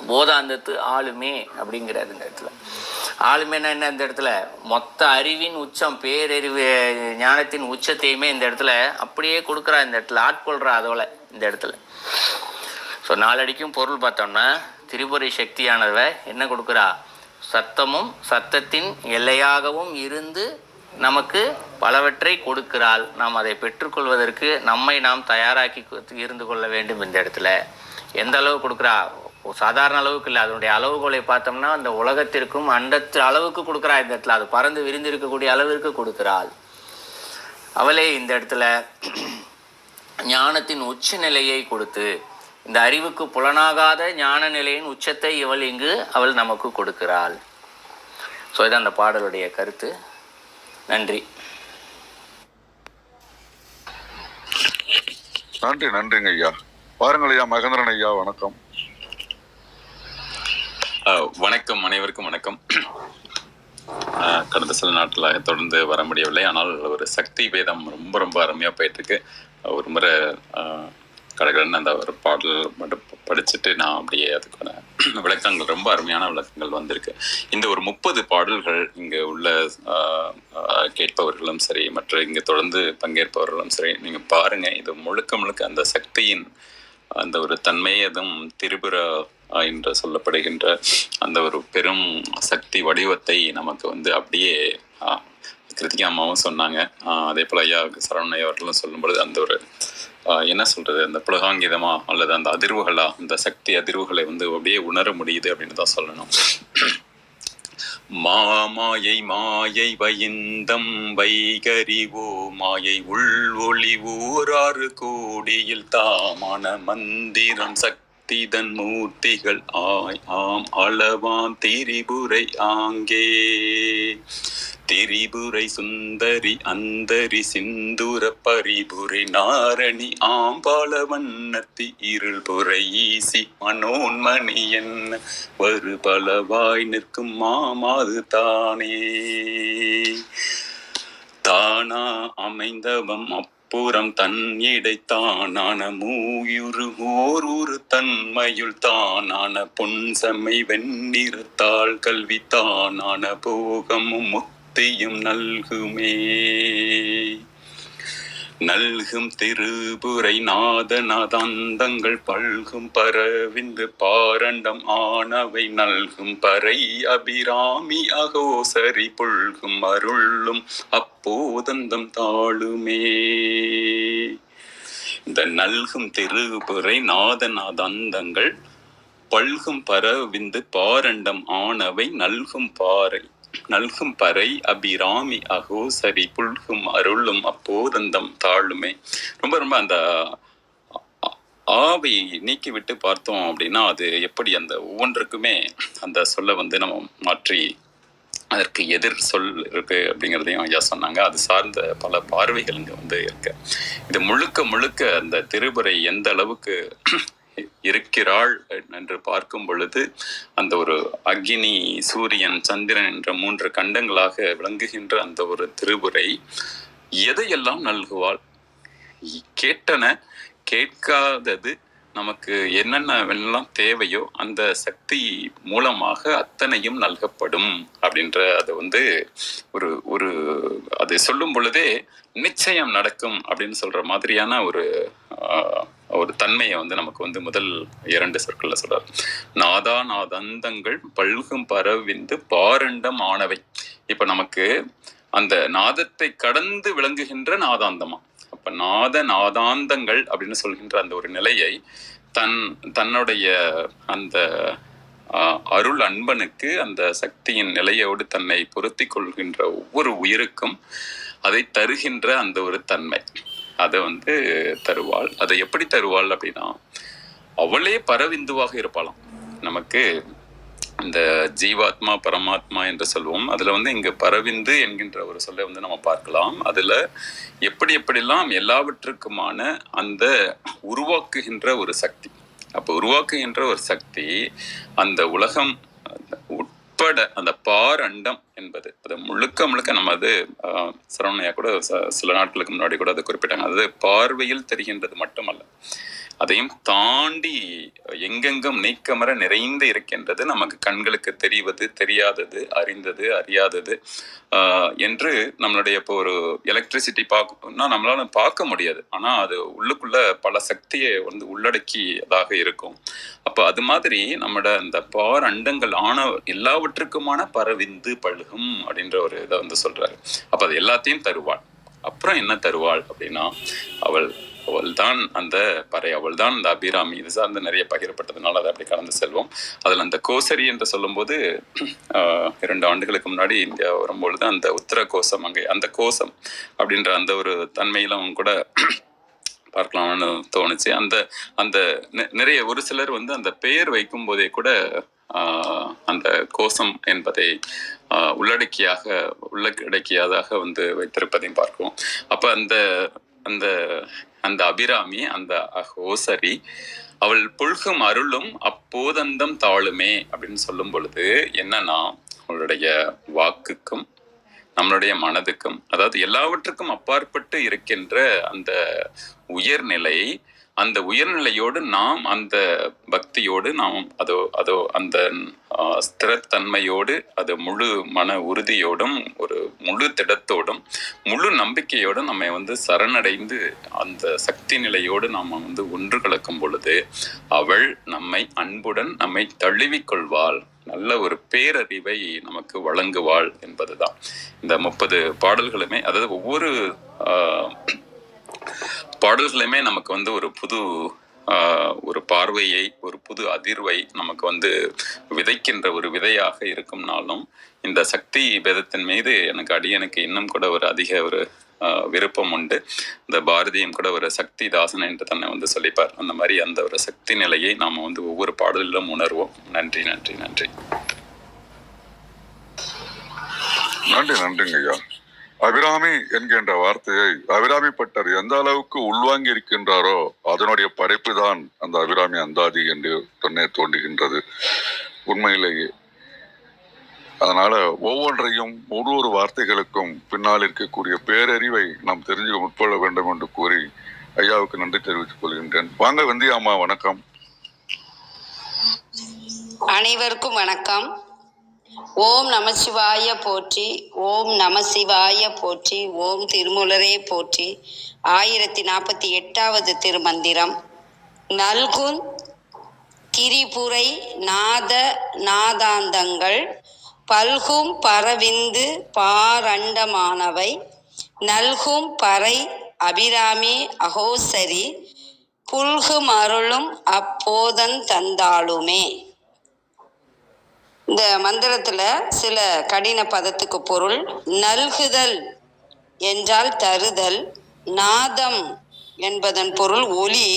போதாந்தத்து ஆளுமே அப்படிங்கிறாரு இந்த இடத்துல. ஆளுமைன்னா என்ன? இந்த இடத்துல மொத்த அறிவின் உச்சம், பேரறிவு ஞானத்தின் உச்சத்தையுமே இந்த இடத்துல அப்படியே கொடுக்குறா. இந்த இடத்துல ஆட்கொள்றா அதோட இந்த இடத்துல. ஸோ நாலடிக்கும் பொருள் பார்த்தோம்னா திரிபுரை சக்தியானவ என்ன கொடுக்குறா? சத்தமும் சத்தத்தின் எல்லையாகவும் இருந்து நமக்கு பலவற்றை கொடுக்கிறாள். நாம் அதை பெற்றுக்கொள்வதற்கு நம்மை நாம் தயாராக்கி இருந்து கொள்ள வேண்டும். இந்த இடத்துல எந்த அளவு கொடுக்குறா? சாதாரண அளவுக்கு இல்லை, அதனுடைய அளவுகோலை பார்த்தோம்னா அந்த உலகத்திற்கும் அண்டத்து அளவுக்கு கொடுக்குறா. இந்த இடத்துல அது பறந்து விரிந்திருக்கக்கூடிய அளவிற்கு கொடுக்கிறாள். அவளே இந்த இடத்துல ஞானத்தின் உச்ச நிலையை கொடுத்து, இந்த அறிவுக்கு புலனாகாத ஞான நிலையின் உச்சத்தை அவள் நமக்கு கொடுக்கிறாள். ஸோ இதான் அந்த பாடலுடைய கருத்து. நன்றி. நன்றிங்க ஐயா. பாருங்கள் ஐயா, மகேந்திரன் ஐயா, வணக்கம். வணக்கம், அனைவருக்கும் வணக்கம். கடந்த சில நாட்களாக தொடர்ந்து வர முடியவில்லை. ஆனால் ஒரு சக்தி வேதம் ரொம்ப ரொம்ப அருமையாக போயிட்டு இருக்கு. ஒரு முறை கடகடன்னு அந்த ஒரு பாடல் மட்டும் படிச்சுட்டு நான் அப்படியே அதுக்கான விளக்கங்கள், ரொம்ப அருமையான விளக்கங்கள் வந்திருக்கு. இந்த ஒரு 30 பாடல்கள் இங்கே உள்ள கேட்பவர்களும் சரி, மற்ற இங்கே தொடர்ந்து பங்கேற்பவர்களும் சரி, நீங்கள் பாருங்க, இது முழுக்க முழுக்க அந்த சக்தியின் அந்த ஒரு தன்மை, அதுவும் திரிபுரா என்று சொல்லப்படுகின்ற அந்த ஒரு பெரும் சக்தி வடிவத்தை நமக்கு வந்து அப்படியே கிருத்திகா அம்மாவும் சொன்னாங்க. அதே போல் ஐயா சரவண அவர்களும் சொல்லும் பொழுது அந்த ஒரு என்ன சொல்றது, அந்த புலகாங்கிதமா அல்லது அந்த அதிர்வுகளா, அந்த சக்தி அதிர்வுகளை வந்து அப்படியே உணர முடியுது அப்படின்னு தான் சொல்லணும். மாயை மாயை வயிந்தம் வைகறிவோ மாயை உள் ஒளி ஊராறு கோடியில் தாமான மந்திரம் சக்திதன் மூர்த்திகள் ஆம் அளவான் திரிபுரை ஆங்கே திரிபுரை சுந்தரி அந்தரி சிந்துர பரிபுரை நாரணி ஆம்பாள வண்ணத்தி இருள்புரை ஈசி மனோன்மணி என்ன வரு பலவாய் நிற்கும் மாமாது தானே தானா அமைந்தவம் புறம் தன் இடைத்தானான மூயுரு ஓரூரு தன்மையுள் தானான பொன்சமை வெண்ணிறத்தாள் கல்வி தானான போகமும் முத்தியும் நல்குமே நல்கும் திருபுரை நாதநாதாந்தங்கள் பல்கும் பரவிந்து பாரண்டம் ஆனவை நல்கும் பறை அபிராமி அகோசரி புல்கும் அருளும் அப்போதந்தம் தாழுமே. இந்த நல்கும் திருபுரை நாதநாதாந்தங்கள் பல்கும் பரவிந்து பாரண்டம் ஆனவை நல்கும் பறை அபிராமி அகோசரி புல்கும் அருளும் அப்போதந்தம் தாழுமே. ரொம்ப ரொம்ப அந்த ஆவை நீக்கிவிட்டு பார்த்தோம் அப்படின்னா அது எப்படி அந்த ஒவ்வொன்றுக்குமே அந்த சொல்ல வந்து நம்ம மாற்றி அதற்கு எதிர் சொல் இருக்கு அப்படிங்கிறதையும் ஐயா சொன்னாங்க. அது சார்ந்த பல பார்வைகள் இங்கே வந்து இருக்கு. இது முழுக்க முழுக்க அந்த திருபுரை எந்த அளவுக்கு இருக்கிறாள் என்று பார்க்கும் பொழுது அந்த ஒரு அக்னி, சூரியன், சந்திரன் என்ற 3 கண்டங்களாக விளங்குகின்ற அந்த ஒரு திருபுரை எதையெல்லாம் நல்குவாள்? கேட்டன கேட்காதது நமக்கு என்னென்னவெல்லாம் தேவையோ அந்த சக்தி மூலமாக அத்தனையும் நல்கப்படும் அப்படின்ற அது வந்து ஒரு ஒரு அதை சொல்லும் பொழுதே நிச்சயம் நடக்கும் அப்படின்னு சொல்ற மாதிரியான ஒரு தன்மையை வந்து நமக்கு வந்து முதல் 2 சொற்கள்ல சொல்றாரு. நாதாநாதந்தங்கள் பல்கும் பரவிந்து பாரண்டம் ஆனவை. இப்ப நமக்கு அந்த நாதத்தை கடந்து விளங்குகின்ற நாதாந்தமா. அப்ப நாதாந்தங்கள் அப்படின்னு சொல்கின்ற அந்த ஒரு நிலையை தன்னுடைய அந்த அருள் அன்பனுக்கு அந்த சக்தியின் நிலையோடு தன்னை பொருத்தி கொள்கின்ற ஒவ்வொரு உயிருக்கும் அதை தருகின்ற அந்த ஒரு தன்மை, அதை வந்து தருவாள். அதை எப்படி தருவாள் அப்படின்னா அவளே பரவிந்துவாக இருப்பாளாம். நமக்கு இந்த ஜீவாத்மா பரமாத்மா என்று சொல்வோம். அதுல வந்து இங்க பரவிந்து என்கின்ற ஒரு சொல்லை வந்து நம்ம பார்க்கலாம். அதுல எப்படியெல்லாம் எல்லாவற்றுக்குமான அந்த உருவாக்குகின்ற ஒரு சக்தி, அப்போ உருவாக்குகின்ற ஒரு சக்தி அந்த உலகம் உட்பட அந்த பாரண்டம் என்பது அது முழுக்க முழுக்க நம்ம அது சரவணையா கூட சில நாட்களுக்கு முன்னாடி கூட அதை குறிப்பிட்டாங்க. அது பார்வையில் தெரிகின்றது மட்டுமல்ல, அதையும் தாண்டி எங்கெங்கும் நீக்கமர நிறைந்து இருக்கின்றது, நமக்கு கண்களுக்கு தெரிவது தெரியாதது, அறிந்தது அறியாதது என்று நம்மளுடைய இப்போ ஒரு எலக்ட்ரிசிட்டி பார்க்கணும்னா நம்மளால பார்க்க முடியாது, ஆனா அது உள்ளுக்குள்ள பல சக்தியை வந்து உள்ளடக்கியதாக இருக்கும். அப்ப அது மாதிரி நம்மட அந்த பார் அண்டங்கள் ஆன எல்லாவற்றுக்குமான பரவிந்து பழுகும் அப்படின்ற ஒரு இதை வந்து சொல்றாரு. அப்ப அது எல்லாத்தையும் தருவாள். அப்புறம் என்ன தருவாள் அப்படின்னா, அவள் தான் அந்த பறை, அவள் தான் அந்த அபிராமி. இது சார்ந்து நிறைய பகிரப்பட்டதுனால அதை அப்படி கடந்து செல்வோம். அதில் அந்த கோசரி என்று சொல்லும்போது 2 ஆண்டுகளுக்கு முன்னாடி இந்தியா வரும்பொழுது அந்த உத்தர கோசம், அங்கே அந்த கோசம் அப்படின்ற அந்த ஒரு தன்மையிலும் கூட பார்க்கலாம்னு தோணுச்சு. அந்த அந்த நிறைய ஒரு சிலர் வந்து அந்த பெயர் வைக்கும் போதே கூட அந்த கோசம் என்பதை உள்ளடக்கியதாக வந்து வைத்திருப்பதையும் பார்க்கிறோம். அப்ப அந்த அந்த அந்த அபிராமி, அந்த அகோசரி, அவள் புல்கும் அருளும் அப்போதந்தம் தாழுமே அப்படின்னு சொல்லும் பொழுது என்னன்னா, அவளுடைய வாக்குக்கும் நம்மளுடைய மனதுக்கும், அதாவது எல்லாவற்றுக்கும் அப்பாற்பட்டு இருக்கின்ற அந்த உயர்நிலை, அந்த உயர்நிலையோடு நாம் அந்த பக்தியோடு நாம் அதோ அந்த ஸ்திரத்தன்மையோடு, அது முழு மன உறுதியோடும் ஒரு முழு திடத்தோடும் முழு நம்பிக்கையோடும் நம்ம வந்து சரணடைந்து அந்த சக்தி நிலையோடு நாம் வந்து ஒன்று கலக்கும் பொழுது அவள் நம்மை அன்புடன் நம்மை தழுவிக்கொள்வாள், நல்ல ஒரு பேரறிவை நமக்கு வழங்குவாள் என்பதுதான். இந்த 30 பாடல்களுமே, அதாவது ஒவ்வொரு பாடல்களுமே நமக்கு வந்து ஒரு புது ஒரு பார்வையை, ஒரு புது அதிர்வை நமக்கு வந்து விதைக்கின்ற ஒரு விதையாக இருக்கும்னாலும், இந்த சக்தி பேதத்தின் மீது அடியனுக்கு இன்னும் கூட ஒரு அதிக ஒரு விருப்பம் உண்டு. இந்த பாரதியும் கூட ஒரு சக்தி தாசன் என்று தன்னை வந்து சொல்லிப்பார். அந்த மாதிரி அந்த ஒரு சக்தி நிலையை நாம் வந்து ஒவ்வொரு பாடலிலும் உணர்வோம். நன்றி நன்றி நன்றி நன்றி. நன்றிங்க ஐயா. அபிராமி என்கின்ற வார்த்தையை அபிராமி பட்டர் எந்த அளவுக்கு உள்வாங்கி இருக்கின்றாரோ அதனுடைய படைப்பு தான் அந்த அபிராமி அந்தாதி என்று தோன்றுகின்றது உண்மையிலேயே. அதனால ஒவ்வொன்றையும் ஒவ்வொரு வார்த்தைகளுக்கும் பின்னால் இருக்கக்கூடிய பேரறிவை நாம் தெரிஞ்சு உட்கொள்ள வேண்டும் என்று கூறி ஐயாவுக்கு நன்றி தெரிவித்துக் கொள்கின்றேன். வாங்க வெந்தியாமா, வணக்கம். அனைவருக்கும் வணக்கம். ஓம் நமசிவாய போற்றி, ஓம் நமசிவாய போற்றி, ஓம் திருமூலரே போற்றி. 1048வது திருமந்திரம். நல்குந் திரிபுரை நாத நாதாந்தங்கள் பல்கும் பரவிந்து பாரண்டமானவை நல்கும் பறை அபிராமி அகோசரி புல்கும் அருளும் அப்போதன் தந்தாளுமே. இந்த மந்திரத்துல சில கடின பதத்துக்கு பொருள். நல்குதல் என்றால் தருதல், நாதம் என்பதன் பொருள் ஒலி,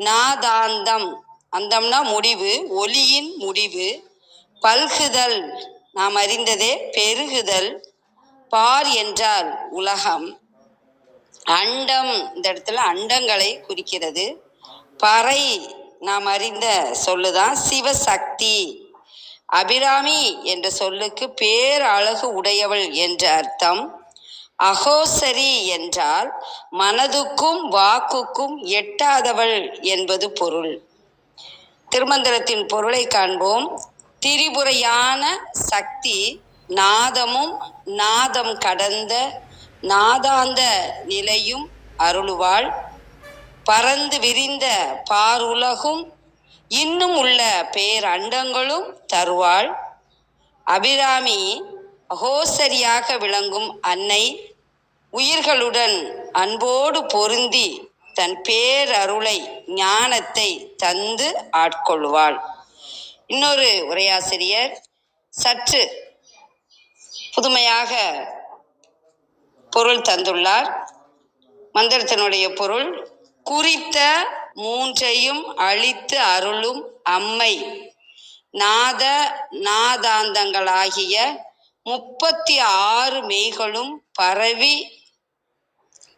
நாதாந்தம், அந்தம்னா முடிவு, ஒலியின் முடிவு, பல்குதல் நாம் அறிந்ததே பெருகுதல், பார் என்றால் உலகம், அண்டம் இந்த இடத்துல அண்டங்களை குறிக்கிறது, பறை நாம் அறிந்த சொல்லுதான் சிவசக்தி, அபிராமி என்ற சொல்லுக்கு பேரழகு உடையவள் என்ற அர்த்தம், அகோசரி என்றால் மனதுக்கும் வாக்குக்கும் எட்டாதவள் என்பது பொருள். திருமந்திரத்தின் பொருளை காண்போம். திரிபுரையான சக்தி நாதமும் நாதம் கடந்த நாதாந்த நிலையும் அருளுவாள், பரந்து விரிந்த பாருலகும் இன்னும் உள்ள பேரண்டங்களும் தருவாள். அபிராமி அகோசரியாக விளங்கும் அன்னை உயிர்களுடன் அன்போடு பொருந்தி தன் பேரருளை ஞானத்தை தந்து ஆட்கொள்வாள். இன்னொரு உரையாசிரியர் சற்று புதுமையாக பொருள் தந்துள்ளார். மந்திரத்தினுடைய பொருள்: குறித்த மூன்றையும் அளித்து அருளும் அம்மை நாத நாதாந்தங்களாகிய 36 மெய்களும் பரவி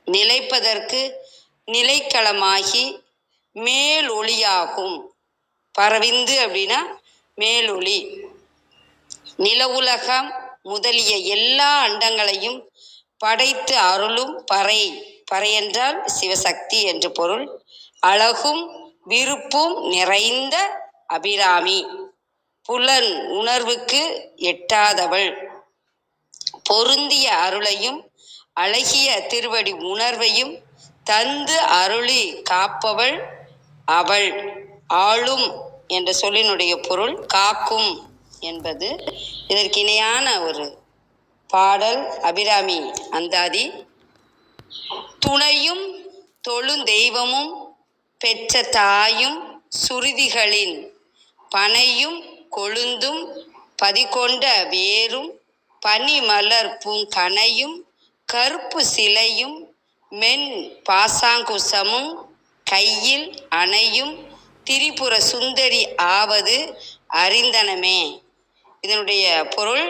நிலைப்பதற்கு நிலைக்களமாகி மேல் ஒளியாகும் பரவிந்து அப்படின்னா மேலொளி. நில உலகம் முதலிய எல்லா அண்டங்களையும் படைத்து அருளும் பறை. பறை என்றால் சிவசக்தி என்று பொருள். அழகும் விருப்பும் நிறைந்த அபிராமி. புலன் உணர்வுக்கு எட்டாதவள். பொருந்திய அருளையும் அழகிய திருவடி உணர்வையும் தந்து அருளி காப்பவள் அவள். ஆளும் என்ற சொல்லினுடைய பொருள் காக்கும் என்பது. இதற்கு இணையான ஒரு பாடல் அபிராமி அந்தாதி. துணையும் தொழுந்தெய்வமும் பெற்ற தாயும் சுருதிகளின் பனையும் கொழுந்தும் பதிகொண்ட வேரும் பனிமலர் பூங்கனையும் கருப்பு சிலையும் மென் பாசாங்குசமும் கையில் அணையும் திரிபுர சுந்தரி ஆவது அறிந்தனமே. இதனுடைய பொருள்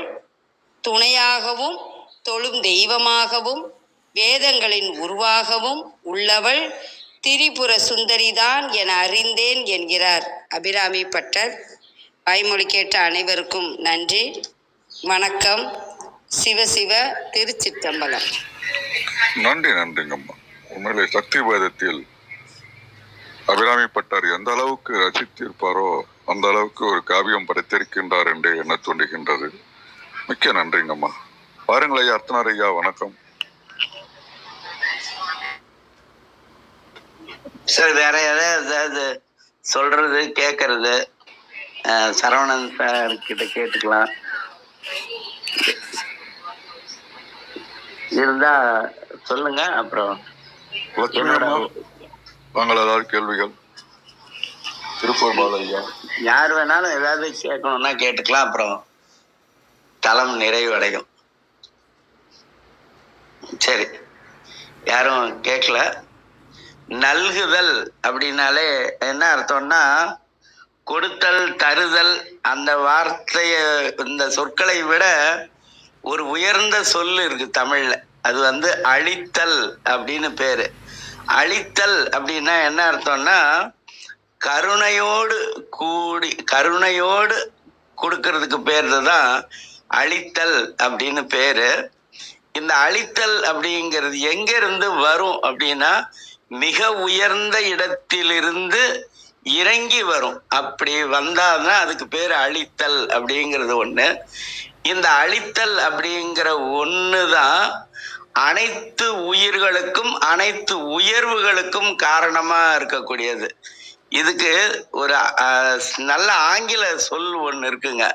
துணையாகவும் தொழும் தெய்வமாகவும் வேதங்களின் உருவாகவும் உள்ளவள் திரிபுர சுந்தரிதான் என அறிந்தேன் என்கிறார் அபிராமி பட்டர். வாய்மொழி கேட்ட அனைவருக்கும் நன்றி, வணக்கம். சிவசிவ திருச்சிற்றம்பலம். நன்றிங்கம்மா. உண்மையிலே சக்தி வேதத்தில் அபிராமி பட்டர் எந்த அளவுக்கு ரசித்திருப்பாரோ அந்த அளவுக்கு ஒரு காவியம் படைத்திருக்கின்றார் என்று எண்ண தோன்றுகின்றது. மிக்க நன்றிங்கம்மா. பாருங்கள் ஐயா, அர்த்தனார் ஐயா, வணக்கம் சார். வேற ஏதாவது சொல்றது கேட்கறது சரவணன் சார் கிட்ட கேட்டுக்கலாம். இருந்தா சொல்லுங்க. அப்புறம் ஏதாவது கேள்விகள்? திருப்பூர் பாலையா, யார் வேணாலும் ஏதாவது கேட்கணும்னா கேட்டுக்கலாம். அப்புறம் தளம் நிறைவடையும். சரி, யாரும் கேட்கல. நல்குதல் அப்படின்னாலே என்ன அர்த்தம்னா கொடுத்தல், தருதல். அந்த வார்த்தைய, இந்த சொற்களை விட ஒரு உயர்ந்த சொல் இருக்கு தமிழ்ல. அது அழித்தல் அப்படின்னு பேரு. அழித்தல் அப்படின்னா என்ன அர்த்தம்னா கருணையோடு கூடி, கருணையோடு கொடுக்கறதுக்கு பேர் தான் அழித்தல் அப்படின்னு பேரு. இந்த அழித்தல் அப்படிங்கிறது எங்க இருந்து வரும் அப்படின்னா மிக உயர்ந்த இடத்திலிருந்து இறங்கி வரும். அப்படி வந்தாதான் அதுக்கு பேர் அழித்தல் அப்படிங்கிறது ஒண்ணு. இந்த அழித்தல் அப்படிங்கிற ஒண்ணுதான் அனைத்து உயிர்களுக்கும் அனைத்து உயர்வுகளுக்கும் காரணமா இருக்கக்கூடியது. இதுக்கு ஒரு நல்ல ஆங்கில சொல் ஒண்ணு இருக்குங்க,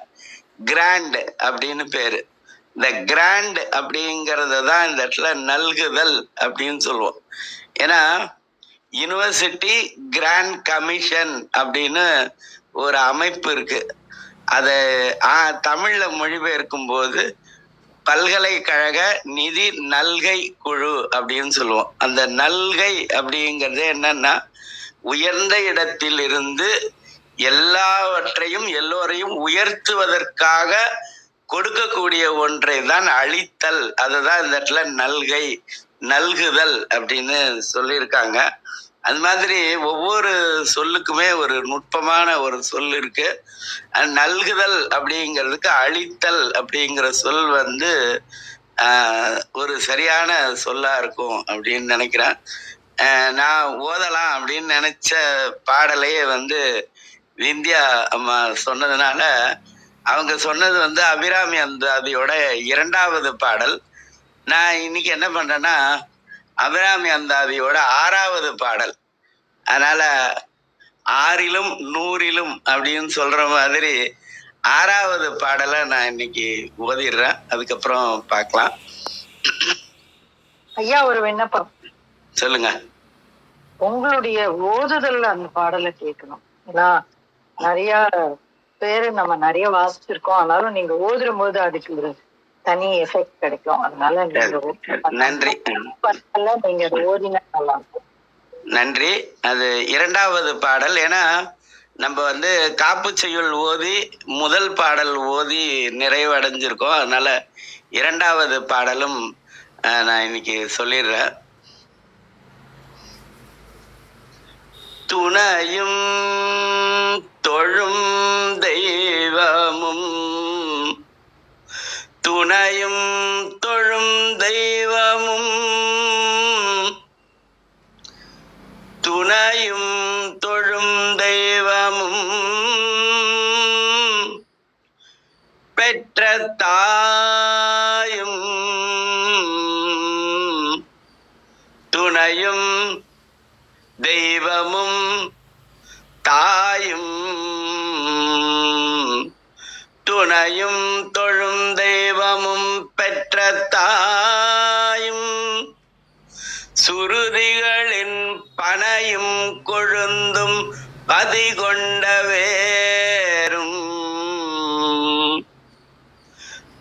கிராண்ட் அப்படின்னு பேரு. இந்த கிராண்ட் அப்படிங்கிறத தான் இந்த இடத்துல நல்குதல் அப்படின்னு சொல்லுவோம். ஏன்னா யூனிவர்சிட்டி கிராண்ட் கமிஷன் அப்படின்னு ஒரு அமைப்பு இருக்கு. அதை தமிழ்ல மொழிபெயர்க்கும் போது பல்கலைக்கழக நிதி நல்கை குழு அப்படின்னு சொல்லுவோம். அந்த நல்கை அப்படிங்கிறது என்னன்னா உயர்ந்த இடத்தில் இருந்து எல்லாவற்றையும் எல்லோரையும் உயர்த்துவதற்காக கொடுக்கக்கூடிய ஒன்றை தான் அழித்தல். அதுதான் இந்த இடத்துல நல்கை, நல்குதல் அப்படின்னு சொல்லியிருக்காங்க. அது மாதிரி ஒவ்வொரு சொல்லுக்குமே ஒரு நுட்பமான ஒரு சொல் இருக்கு. நல்குதல் அப்படிங்கிறதுக்கு அழித்தல் அப்படிங்கிற சொல் ஒரு சரியான சொல்லா இருக்கும் அப்படின்னு நினைக்கிறேன். நான் ஓதலாம் அப்படின்னு நினைச்ச பாடலையே விந்தியா அம்மா சொன்னதுனால, அவங்க சொன்னது அபிராமி அந்தாதியோட 2வது பாடல். நான் இன்னைக்கு என்ன பண்றேன்னா அபிராமி அந்தாதியோட 6வது பாடல். அதனால 6லும் 100லும் அப்படின்னு சொல்ற மாதிரி 6வது பாடலை நான் இன்னைக்கு ஓதிடுறேன். அதுக்கப்புறம் பார்க்கலாம். ஐயா, ஒரு விண்ணப்பம். சொல்லுங்க. உங்களுடைய ஓதுதல்ல அந்த பாடலை கேட்கணும். ஏன்னா நிறைய பேரு நம்ம நிறைய வாசிச்சிருக்கோம். ஆனாலும் நீங்க ஓதுற போது அதுக்கு ஒரு தனி எஃபெக்ட் கிடைக்கும். அதனால நன்றி. நீங்க ஓதினா நல்லா இருக்கும். நன்றி. அது 2வது பாடல். ஏன்னா நம்ம காப்பு செய்யுள் ஓதி முதல் பாடல் ஓதி நிறைவடைஞ்சிருக்கோம். அதனால 2வது பாடலும் நான் இன்னைக்கு சொல்லிடுறேன். துணையும் தொழும் தெய்வமும் துணையும் தொழும் தெய்வமும் துணையும் தொழும் தெய்வமும் பெற்ற தாயும் துணையும் தெய்வமும் தாயும் துணையும் தொழும் தெய்வமும் பெற்ற தாயும் சுருதிகளின் பனையும் கொழுந்தும் பதிகொண்ட வேரும்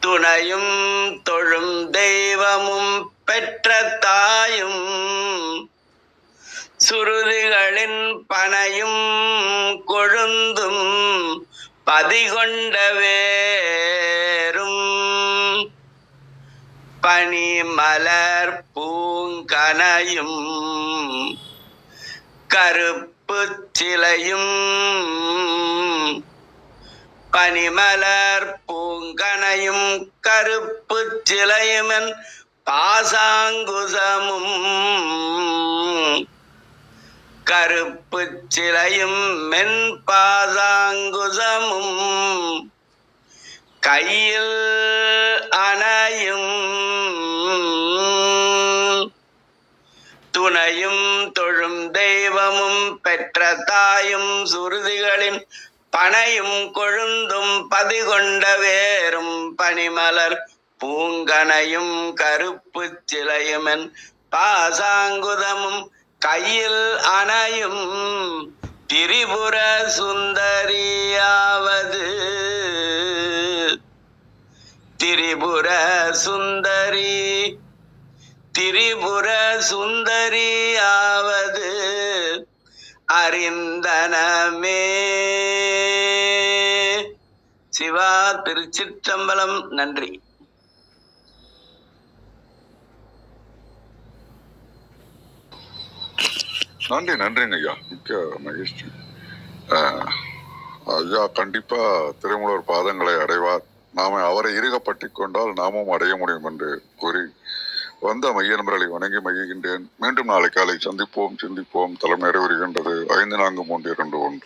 துணையும் தொழும் தெய்வமும் பெற்ற தாயும் சுருதிகளின் பனையும் கொழுந்தும் பதிகொண்ட வேரும் பனிமலர் பூங்கனையும் கருப்பு சிலையும் பனிமலர் பூங்கனையும் கருப்பு சிலையுமன் பாசாங்குசமும் கருப்பு சிலையும் மென் பாசாங்குசமும் கையில் அணையும் துணையும் தொழும் தெய்வமும் பெற்ற தாயும் சுருதிகளின் பனையும் கொழுந்தும் பதிகொண்ட வேரும் பனிமலர் பூங்கனையும் கருப்பு சிலையுமன் பாசாங்குதமும் கையில் அணையும் திரிபுர சுந்தரியாவது திரிபுர சுந்தரி திரிபுர சுந்தரியாவது அறிந்தனமே. சிவா திருச்சிற்றம்பலம். நன்றி. நன்றிங்க ஐயா, மிக்க மகிழ்ச்சி. ஐயா கண்டிப்பா திருமூலர் பாதங்களை அடைவார். நாம அவரை இறுக பற்றி கொண்டால் நாமும் அடைய முடியும் என்று கூறி வந்த மைய நண்பர்களை வணங்கி மகிழ்கின்றேன். மீண்டும் நாளை காலை சந்திப்போம், சிந்திப்போம். தலைமை வருகின்றது 5, 4, 3, 2, 1.